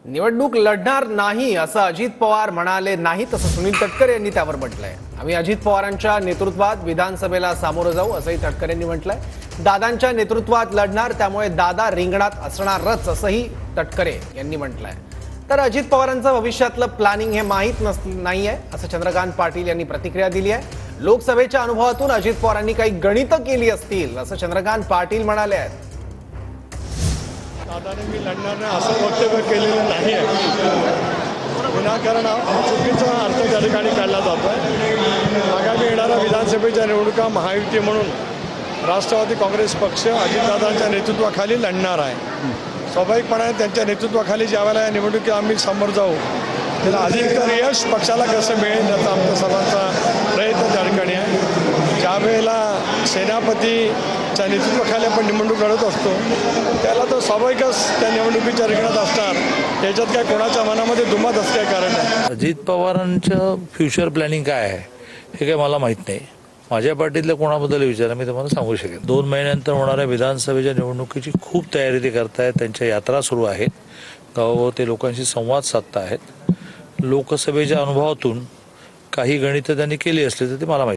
निवडणूक लढणार नाही असं अजित पवार म्हणाले नाही, तसं सुनील तटकरे यांनी त्यावर म्हटलंय। आम्ही अजित पवारांच्या नेतृत्वात विधानसभेला सामोरं जाऊ असंही तटकरे यांनी म्हटलंय। दादांच्या नेतृत्वात लढणार, त्यामुळे दादा रिंगणात असणारच असंही तटकरे यांनी म्हटलंय। तर अजित पवारांचं भविष्यातलं प्लॅनिंग हे माहीत नाहीये असं चंद्रकांत पाटील यांनी प्रतिक्रिया दिली आहे। लोकसभेच्या अनुभवातून अजित पवारांनी काही गणितं केली असतील असं चंद्रकांत पाटील म्हणाले आहेत। दादाने मी लढणार नाही असं वक्तव्य केलेलं नाही आहे। विनाकारण चुकीचा अर्थ त्या ठिकाणी काढला जातो आहे। आगामी येणाऱ्या विधानसभेच्या निवडणुका महायुती म्हणून राष्ट्रवादी काँग्रेस पक्ष अजितदादांच्या नेतृत्वाखाली लढणार आहे। स्वाभाविकपणे त्यांच्या नेतृत्वाखाली ज्यावेळेला या निवडणुकीत आम्ही समोर जाऊ त्याला अधिकतर यश पक्षाला कसं मिळेल याचा आमचा सर्वांचा प्रयत्न त्या ठिकाणी आहे। ज्यावेळेला सेनापतीच्या नेतृत्वाखाली आपण निवडणूक लढत असतो त्याला तर स्वाभाविकच त्या निवडणुकीच्या रिंगणात असणार, त्याच्यात काय कोणाच्या मनामध्ये दुमत असं काय कारण नाही। अजित पवारांचं फ्युचर प्लॅनिंग काय आहे हे काय मला माहीत नाही। माझ्या पार्टीतल्या कोणाबद्दल विचारा मी तुम्हाला सांगू शकेन। 2 महिन्यानंतर होणाऱ्या विधानसभेच्या निवडणुकीची खूप तयारी ते करतायत। त्यांच्या यात्रा सुरू आहेत, गावोगावी लोकांशी संवाद साधत आहेत। लोकसभेच्या अनुभवातून काही गणितं त्यांनी केली असली तर ते मला माहिती